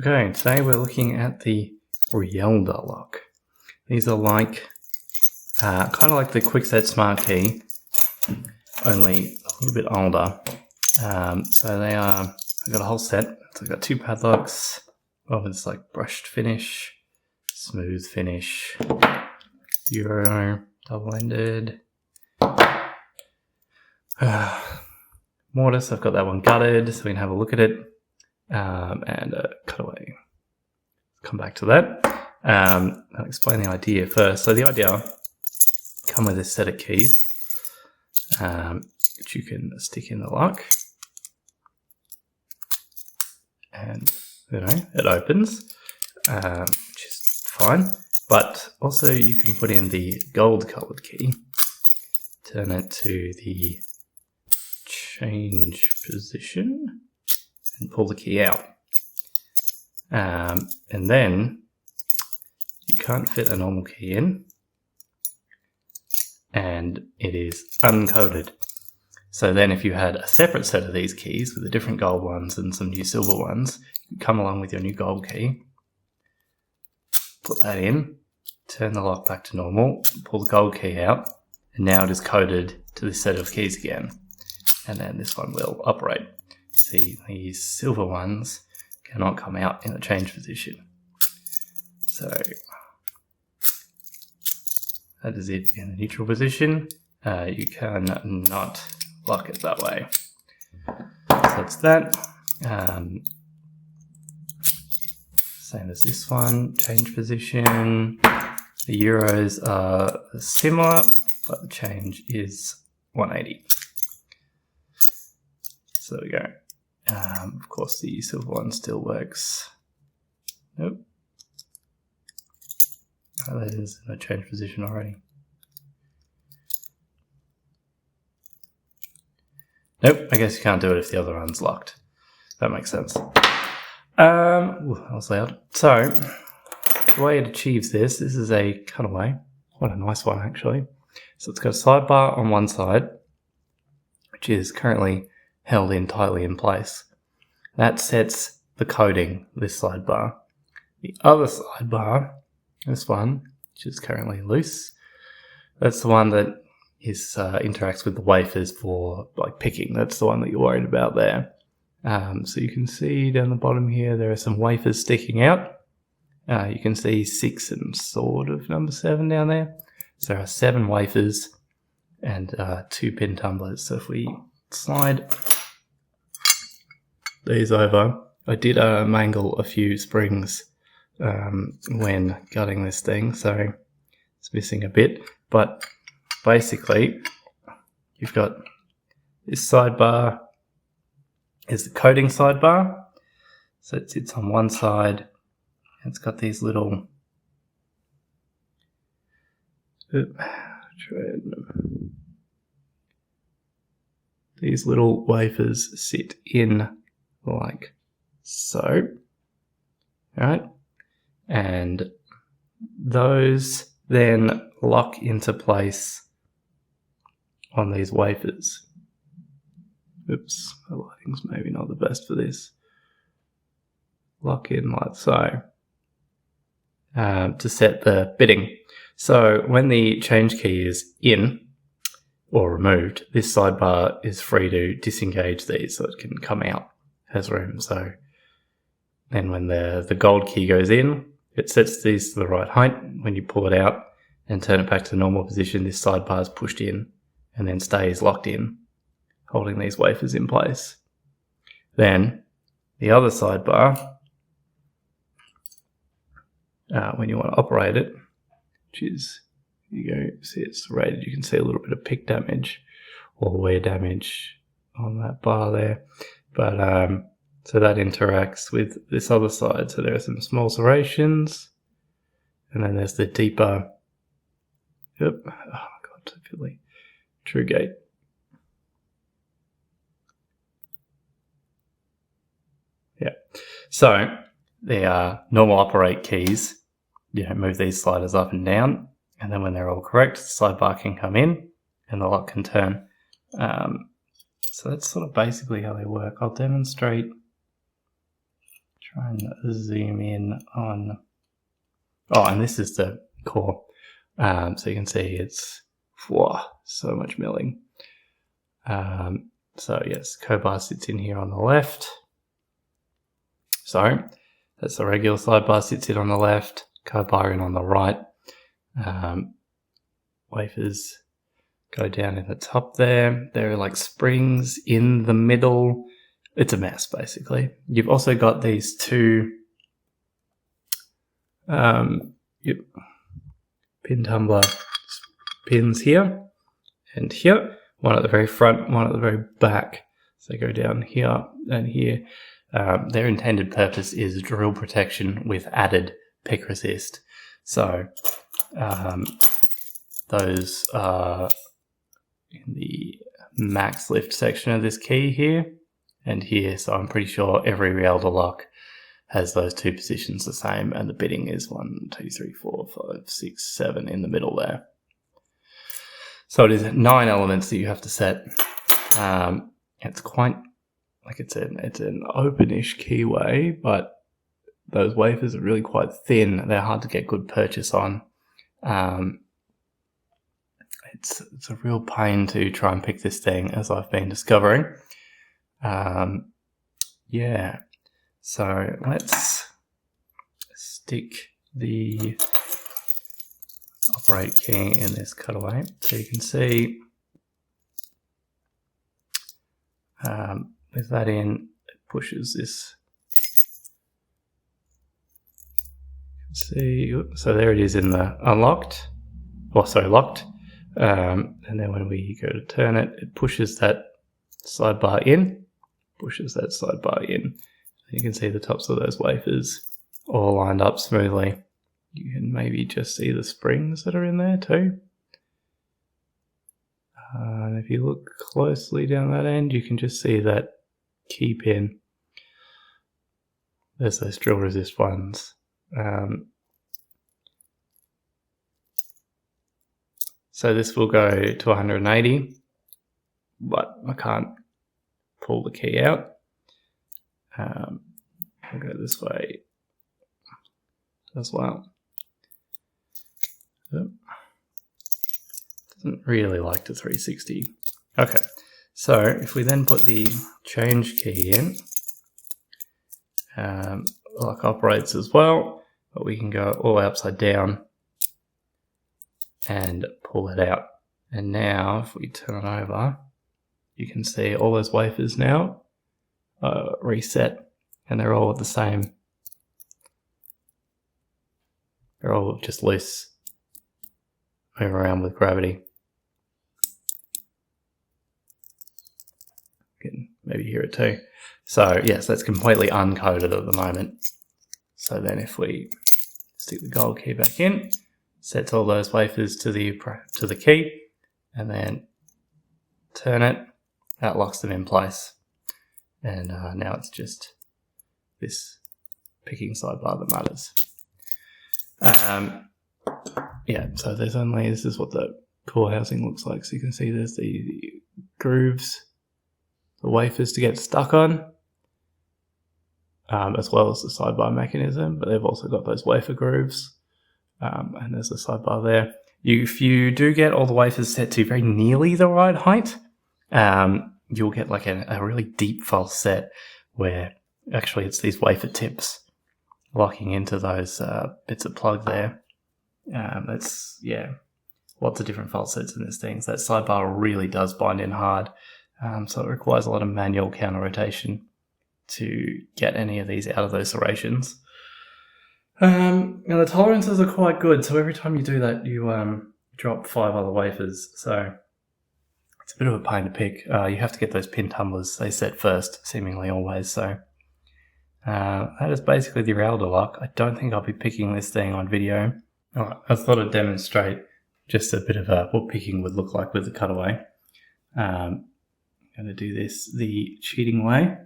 Okay, today we're looking at the Rielda lock. These are like, kind of like the Quickset Smartkey, only a little bit older. So they are, I've got a whole set. So I've got 2 padlocks, one with like brushed finish, smooth finish, Euro, double-ended. Mortise, I've got that one gutted, so we can have a look at it. And a cutaway. Come back to that. I'll explain the idea first. So the idea come with this set of keys, which you can stick in the lock, and it opens, which is fine. But also you can put in the gold-colored key, turn it to the change position, and pull the key out. And then you can't fit a normal key in, and it is uncoded. So then if you had a separate set of these keys with the different gold ones and some new silver ones, you come along with your new gold key, put that in, turn the lock back to normal, pull the gold key out, and now it is coded to this set of keys again. And then this one will operate. See, these silver ones cannot come out in the change position. So that is it in the neutral position. You cannot lock it that way. So that's that. Same as this one, change position. The Euros are similar, but the change is 180. So there we go. Of course, the silver one still works. Nope. Oh, that is in a change position already. Nope, I guess you can't do it if the other one's locked. That makes sense. Ooh, that was loud. So, the way it achieves this is a cutaway. What a nice one, actually. So it's got a sidebar on one side, which is currently held in tightly in place. That sets the coding, this sidebar. The other sidebar, this one, which is currently loose, that's the one that is interacts with the wafers for like picking. That's the one that you're worried about there. So you can see down the bottom here, there are some wafers sticking out. You can see 6 and sort of number 7 down there. So there are 7 wafers and 2 pin tumblers. So if we slide these over, I did mangle a few springs when gutting this thing, so it's missing a bit. But basically, you've got this sidebar is the coding sidebar. So it sits on one side, and it's got these little wafers sit in like so, right? And those then lock into place on these wafers. Oops, the lighting's maybe not the best for this. Lock in like so, to set the bitting. So when the change key is in or removed, this sidebar is free to disengage these so it can come out, has room. So then when the gold key goes in, it sets these to the right height. When you pull it out and turn it back to the normal position, this sidebar is pushed in and then stays locked in, holding these wafers in place. Then the other sidebar, when you want to operate it, which is, you go see it's rated, you can see a little bit of pick damage or wear damage on that bar there. But so that interacts with this other side. So there are some small serrations, and then there's the deeper, oh my god, Philly, true gate. Yeah, so the normal operate keys, move these sliders up and down, and then when they're all correct, the sidebar can come in and the lock can turn. So that's sort of basically how they work. I'll demonstrate try and zoom in on. Oh, and this is the core. So you can see it's so much milling. So yes, co-bar sits in here on the left. So that's the regular sidebar sits in on the left, co-bar in on the right. Wafers go down in the top there. There are like springs in the middle. It's a mess, basically. You've also got these two pin tumbler pins here and here. One at the very front, one at the very back. So they go down here and here. Their intended purpose is drill protection with added pick resist. So those are in the max lift section of this key here and here. So I'm pretty sure every Rielda lock has those two positions the same, and the bitting is 1, 2, 3, 4, 5, 6, 7 in the middle there. So it is 9 elements that you have to set. It's quite like it's an openish keyway, but those wafers are really quite thin. They're hard to get good purchase on. It's a real pain to try and pick this thing, as I've been discovering. Yeah. So let's stick the operate key in this cutaway. So you can see with that in, it pushes this. See, so there it is in the unlocked, or sorry, locked. And then when we go to turn it, it pushes that sidebar in, pushes that sidebar in. You can see the tops of those wafers all lined up smoothly. You can maybe just see the springs that are in there too. And if you look closely down that end, you can just see that key pin. There's those drill resist ones. So this will go to 180, but I can't pull the key out. I'll go this way as well. Doesn't really like the 360. Okay, so if we then put the change key in, lock operates as well, but we can go all upside down and pull it out. And now if we turn it over, you can see all those wafers now reset, and they're all the same. They're all just loose, move around with gravity. You can maybe hear it too. So yes, that's completely uncoded at the moment. So then if we stick the gold key back in, sets all those wafers to the key, and then turn it, that locks them in place. And now it's just this picking sidebar that matters. Yeah, so there's only, this is what the core housing looks like. So you can see there's the grooves, the wafers to get stuck on, as well as the sidebar mechanism, but they've also got those wafer grooves, and there's the sidebar there. If you do get all the wafers set to very nearly the right height, you'll get like a really deep false set where actually it's these wafer tips locking into those bits of plug there. That's, yeah, lots of different false sets in this thing. So that sidebar really does bind in hard. So it requires a lot of manual counter rotation to get any of these out of those serrations. And the tolerances are quite good. So every time you do that, you drop 5 other wafers. So it's a bit of a pain to pick. You have to get those pin tumblers. They set first, seemingly always. So that is basically the Rielda lock. I don't think I'll be picking this thing on video. Alright, I thought I'd demonstrate just a bit of what picking would look like with the cutaway. I'm going to do this the cheating way.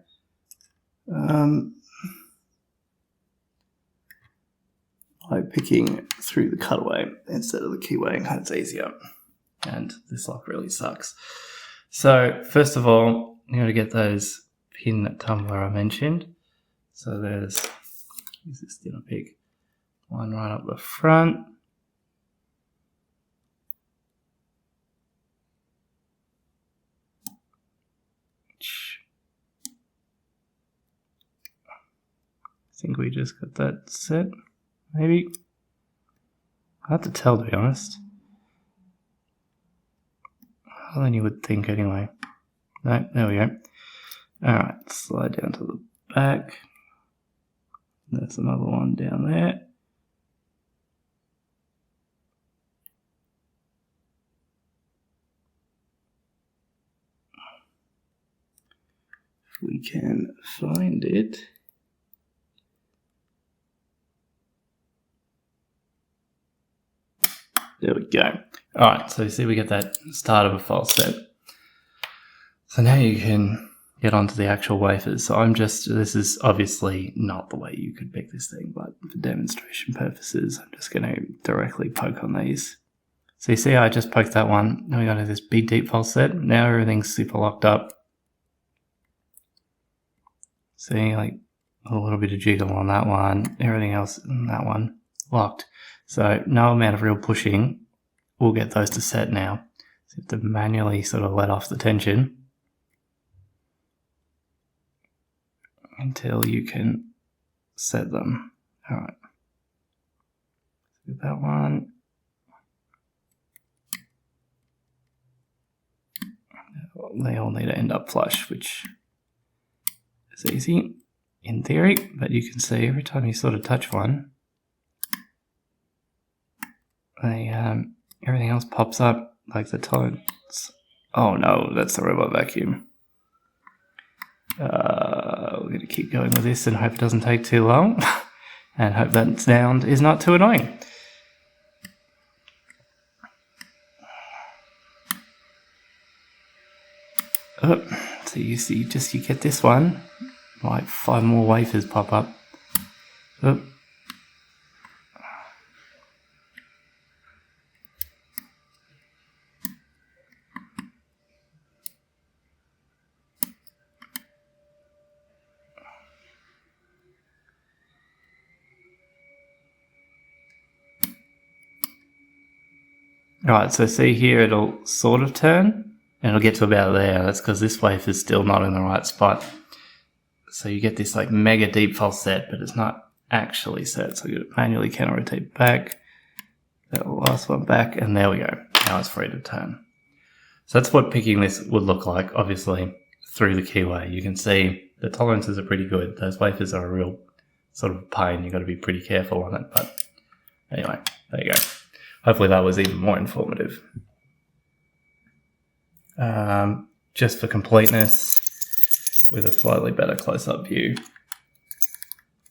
By picking through the cutaway instead of the keyway. That's easier. And this lock really sucks. So first of all, I'm going to get those pin tumbler I mentioned. So there's Is this going to pick one right up the front? I think we just got that set, maybe. Hard to tell, to be honest. Harder than you would think, anyway. No, there we go. Alright, slide down to the back. There's another one down there. If we can find it. There we go. Alright, so you see we get that start of a file set. So now you can get onto the actual wafers. So this is obviously not the way you could pick this thing, but for demonstration purposes, I'm just going to directly poke on these. So you see I just poked that one. Now we got to this big deep file set. Now everything's super locked up. See, like a little bit of jiggle on that one. Everything else in that one locked. So no amount of real pushing will get those to set now. So you have to manually sort of let off the tension until you can set them. Alright. Get that one. They all need to end up flush, which is easy in theory, but you can see every time you sort of touch one, everything else pops up, like the tolerance. Oh no, that's the robot vacuum. We're going to keep going with this and hope it doesn't take too long, and hope that sound is not too annoying. Oh, so you see, you get this one, like 5 more wafers pop up. Oh. Alright, so see here it'll sort of turn, and it'll get to about there. That's because this wafer is still not in the right spot. So you get this like mega deep false set, but it's not actually set. So you manually can rotate back, that last one back, and there we go. Now it's free to turn. So that's what picking this would look like, obviously, through the keyway. You can see the tolerances are pretty good. Those wafers are a real sort of pain. You've got to be pretty careful on it. But anyway, there you go. Hopefully that was even more informative. Just for completeness, with a slightly better close-up view,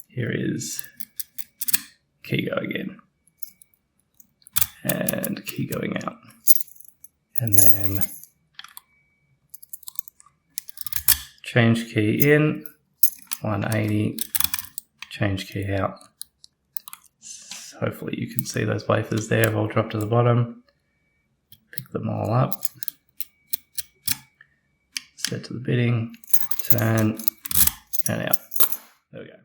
here is key go again, and key going out, and then change key in, 180, change key out. Hopefully you can see those wafers there have all dropped to the bottom. Pick them all up. Set to the bidding, turn, and out. There we go.